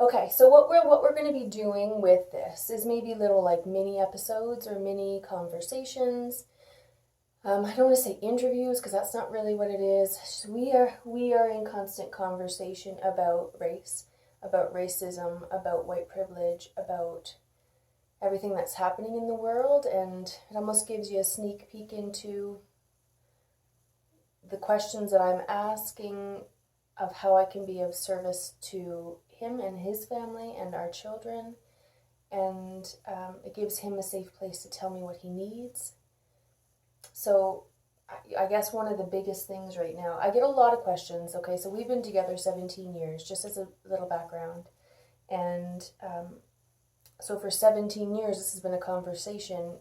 Okay, so what we're going to be doing with this is maybe little like mini episodes or mini conversations. I don't want to say interviews because that's not really what it is. We are in constant conversation about race, about racism, about white privilege, about everything that's happening in the world, and it almost gives you a sneak peek into the questions that I'm asking of how I can be of service to him and his family and our children. And it gives him a safe place to tell me what he needs. So I guess one of the biggest things right now, I get a lot of questions. Okay, so we've been together 17 years, just as a little background. And so for 17 years, this has been a conversation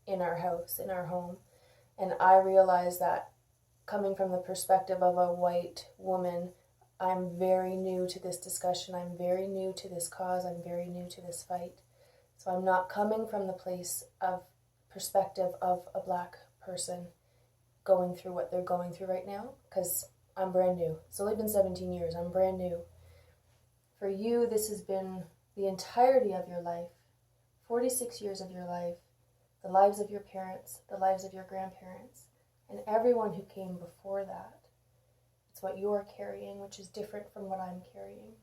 in our house, in our home. And I realize that coming from the perspective of a white woman, I'm very new to this discussion. I'm very new to this cause. I'm very new to this fight. So I'm not coming from the place of perspective of a black person going through what they're going through right now, because I'm brand new. It's only been 17 years. I'm brand new. For you, this has been the entirety of your life, 46 years of your life, the lives of your parents, the lives of your grandparents, and everyone who came before that. It's what you're carrying, which is different from what I'm carrying.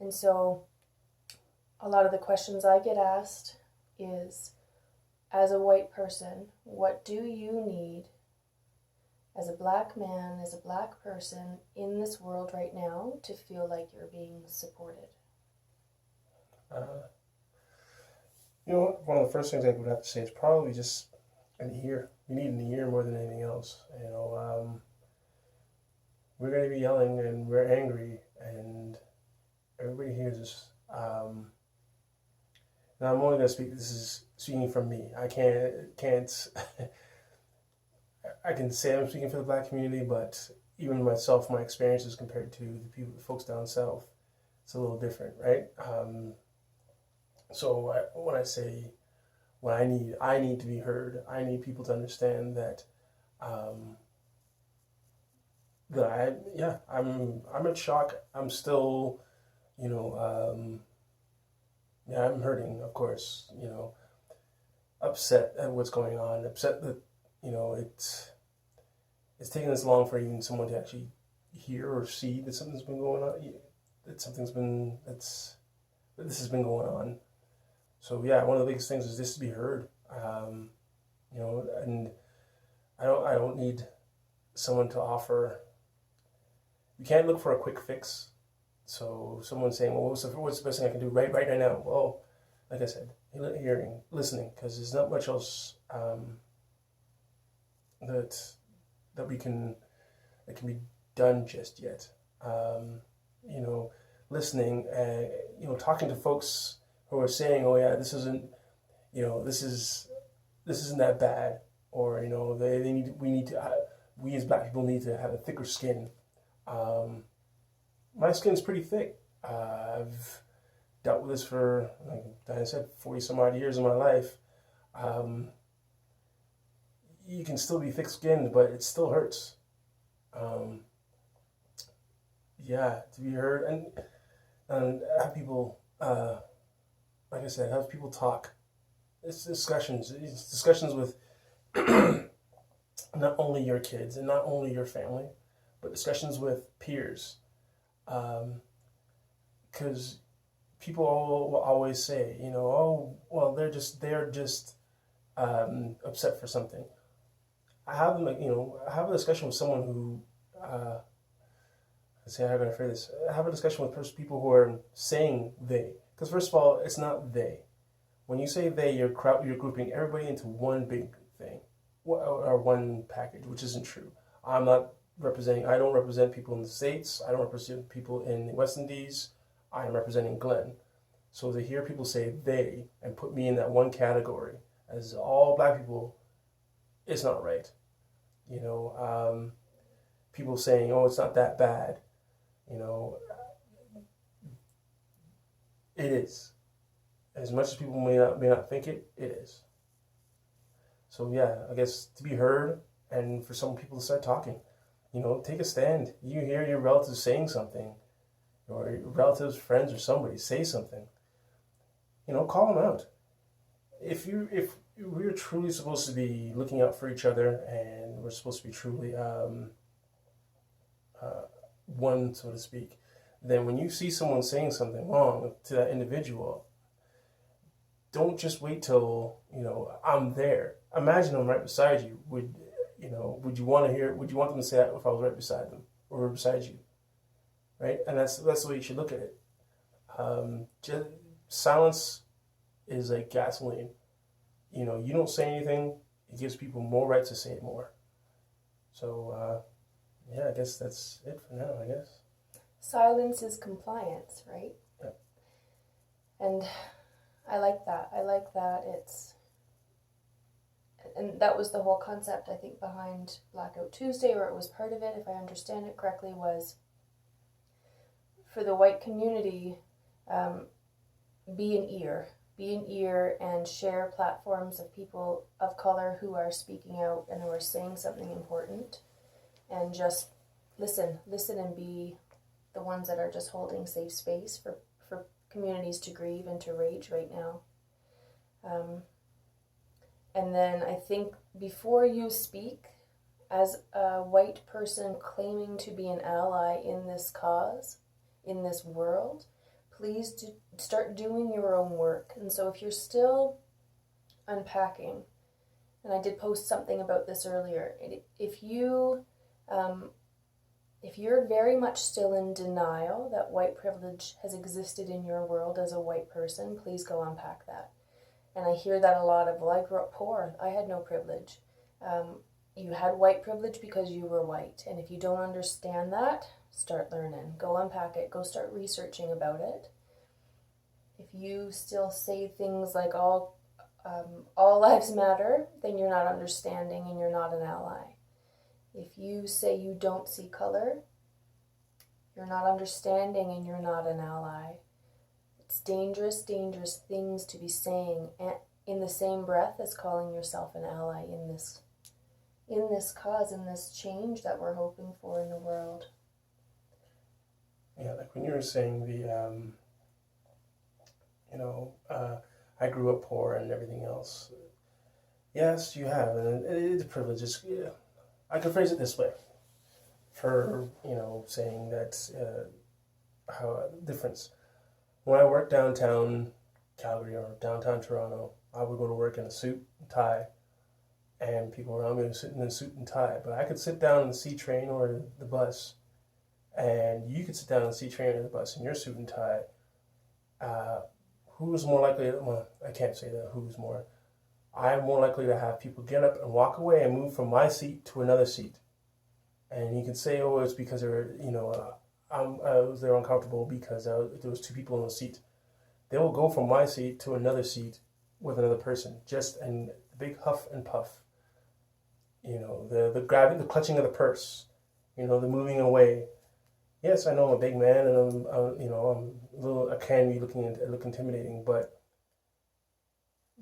And so a lot of the questions I get asked is, as a white person, what do you need as a black man, as a black person in this world right now to feel like you're being supported? Uh, one of the first things I would have to say is probably just an ear. You need an ear more than anything else. We're going to be yelling and we're angry, and everybody hears us. Now I'm only going to speak. This is speaking from me. I can't. I can say I'm speaking for the black community, but even myself, my experiences compared to the folks down south, it's a little different, right? When I say what I need to be heard. I need people to understand that um, I'm in shock. I'm still, you know, I'm hurting, of course, upset at what's going on, upset that, it's taken this long for even someone to actually hear or see that something's been going on, that this has been going on. So yeah, one of the biggest things is just to be heard, and I don't need someone to offer. You can't look for a quick fix. So someone's saying, well, what's the best thing I can do right now? Well, like I said, hearing, listening, because there's not much else that that we can that can be done just yet. You know, listening, talking to folks who are saying, oh yeah, this isn't, this isn't that bad, or we as black people need to have a thicker skin. Um, my skin's pretty thick. I've dealt with this for, like Diana said, 40 some odd years of my life. Um, you can still be thick skinned, but it still hurts. Um, yeah, to be heard and have people, like I said, have people talk. It's discussions with not only your kids and not only your family, but discussions with peers. Because people will always say, oh, well, they're just upset for something. I have a discussion with someone who, let's see how I'm going to phrase this. I have a discussion with people who are saying they, because first of all, it's not they. When you say they, you're grouping everybody into one big thing, or one package, which isn't true. I don't represent people in the States. I don't represent people in the West Indies. I am representing Glenn. So to hear people say they and put me in that one category as all black people, it's not right. People saying, oh, it's not that bad. You know, it is. As much as people may not think it, it is. So yeah, I guess to be heard and for some people to start talking, take a stand. You hear your relatives saying something, or your relatives, friends, or somebody say something, call them out. If we're truly supposed to be looking out for each other, and we're supposed to be truly one, so to speak, then when you see someone saying something wrong to that individual, don't just wait till I'm there. Imagine I'm right beside you. Would you want to hear? Would you want them to say that if I was right beside them or beside you? Right, and that's the way you should look at it. Silence is like gasoline. You don't say anything, it gives people more right to say it more. So, I guess that's it for now, I guess. Silence is compliance, right? Yeah. And I like that. And that was the whole concept, I think, behind Blackout Tuesday, or it was part of it, if I understand it correctly, was for the white community, be an ear and share platforms of people of color who are speaking out and who are saying something important, and just listen and be the ones that are just holding safe space for communities to grieve and to rage right now. And then I think before you speak, as a white person claiming to be an ally in this cause, in this world, please start doing your own work. And so if you're still unpacking, and I did post something about this earlier, if you're very much still in denial that white privilege has existed in your world as a white person, please go unpack that. And I hear that a lot of, well, I grew up poor, I had no privilege. You had white privilege because you were white. And if you don't understand that, start learning. Go unpack it. Go start researching about it. If you still say things like all lives matter, then you're not understanding and you're not an ally. If you say you don't see color, you're not understanding and you're not an ally. It's dangerous things to be saying in the same breath as calling yourself an ally in this cause, in this change that we're hoping for in the world. Yeah, like when you were saying I grew up poor and everything else. Yes, you have, and it's a privilege. I can phrase it this way, for saying that how difference. When I worked downtown Calgary or downtown Toronto, I would go to work in a suit and tie, and people around me were sitting in a suit and tie. But I could sit down in the C train or the bus, and you could sit down in the C train or the bus in your suit and tie. Who's more likely? Well, I can't say that. Who's more? I'm more likely to have people get up and walk away and move from my seat to another seat. And you can say, oh, it's because they're, they're uncomfortable because there was two people in the seat. They will go from my seat to another seat with another person, just in the big huff and puff. The grabbing, the clutching of the purse, the moving away. Yes, I know I'm a big man and I can be look intimidating, but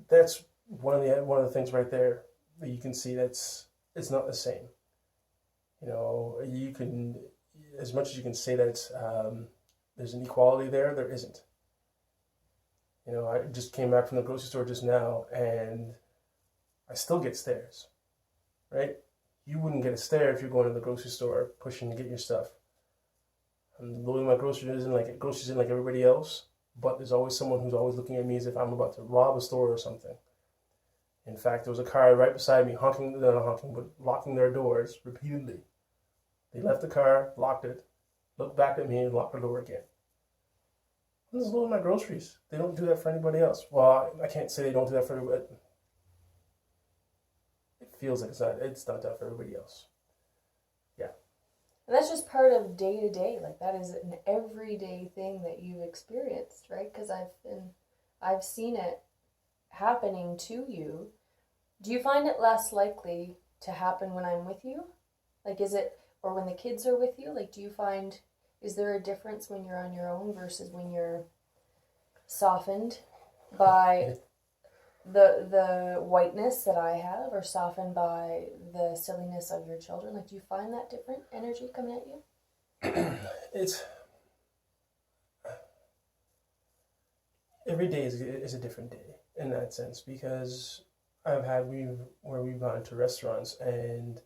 that's one of the things right there that you can see it's not the same. You can, as much as you can say that there's an equality there isn't. I just came back from the grocery store just now, and I still get stares, right? You wouldn't get a stare if you're going to the grocery store pushing to get your stuff. I'm loading my groceries in like everybody else, but there's always someone who's always looking at me as if I'm about to rob a store or something. In fact, there was a car right beside me locking their doors repeatedly. They left the car, locked it, looked back at me, and locked the door again. I'm just loading my groceries. They don't do that for anybody else. Well, I can't say they don't do that for everybody. It feels like it's not done for everybody else. Yeah. And that's just part of day to day. Like, that is an everyday thing that you've experienced, right? Because I've seen it happening to you. Do you find it less likely to happen when I'm with you? Like, or when the kids are with you? Like, is there a difference when you're on your own versus when you're softened by the whiteness that I have, or softened by the silliness of your children? Like, do you find that different energy coming at you? every day is a different day in that sense, because we've gone to restaurants and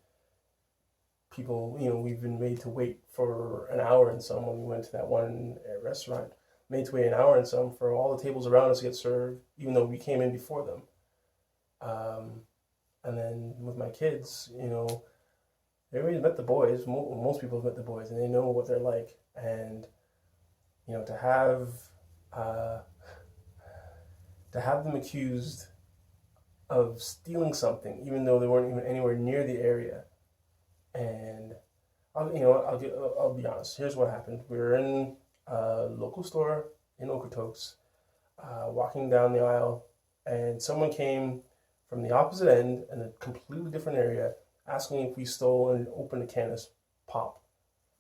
people, we've been made to wait for an hour and some. When we went to that one restaurant, made to wait an hour and some for all the tables around us to get served, even though we came in before them. And then with my kids, everybody's met the boys. Most people have met the boys, and they know what they're like. And to have them accused of stealing something, even though they weren't even anywhere near the area. And I'll be honest. Here's what happened. We were in a local store in Okotoks, walking down the aisle, and someone came from the opposite end in a completely different area, asking if we stole and opened a can of pop.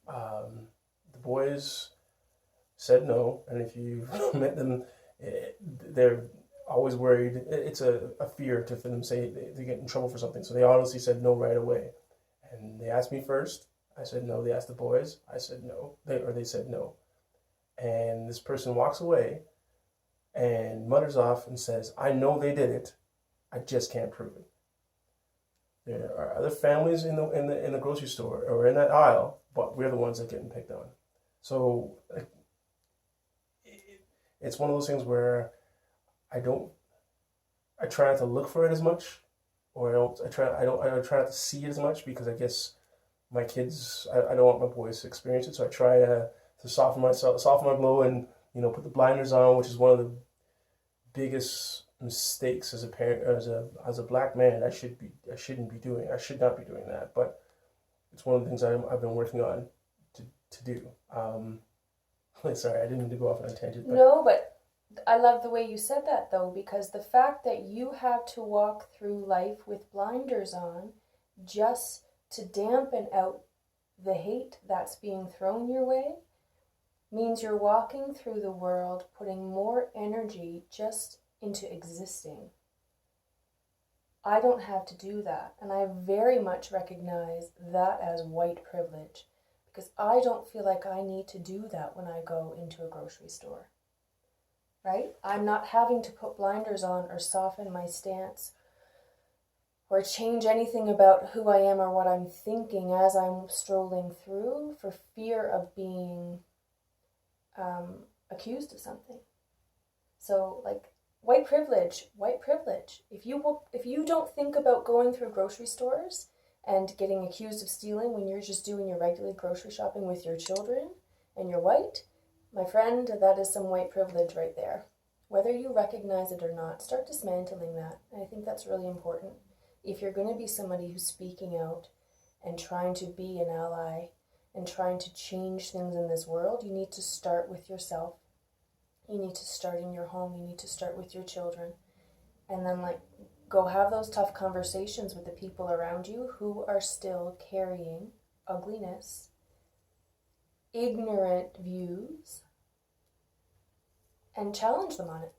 The boys said no, and if you met them, they're always worried. It's a fear for them to say they get in trouble for something. So they honestly said no right away. And they asked me first. I said no. They asked the boys. I said no. They said no. And this person walks away and mutters off and says, "I know they did it. I just can't prove it." There are other families in the grocery store or in that aisle, but we're the ones that are getting picked on. So it's one of those things where I try not to look for it as much, or I try not to see it as much, because I guess my kids, I don't want my boys to experience it. So I try to soften my blow, and put the blinders on, which is one of the biggest mistakes as a parent, as a black man. I should not be doing that, but it's one of the things I've been working on to do. Sorry, I didn't mean to go off on a tangent. No, but I love the way you said that, though, because the fact that you have to walk through life with blinders on just to dampen out the hate that's being thrown your way means you're walking through the world putting more energy just into existing. I don't have to do that, and I very much recognize that as white privilege, because I don't feel like I need to do that when I go into a grocery store. Right? I'm not having to put blinders on or soften my stance or change anything about who I am or what I'm thinking as I'm strolling through for fear of being accused of something. So, white privilege. If you don't think about going through grocery stores and getting accused of stealing when you're just doing your regular grocery shopping with your children and you're white, my friend, that is some white privilege right there. Whether you recognize it or not, start dismantling that. And I think that's really important. If you're going to be somebody who's speaking out and trying to be an ally and trying to change things in this world, you need to start with yourself. You need to start in your home. You need to start with your children. And then go have those tough conversations with the people around you who are still carrying ugliness, ignorant views, and challenge them on it.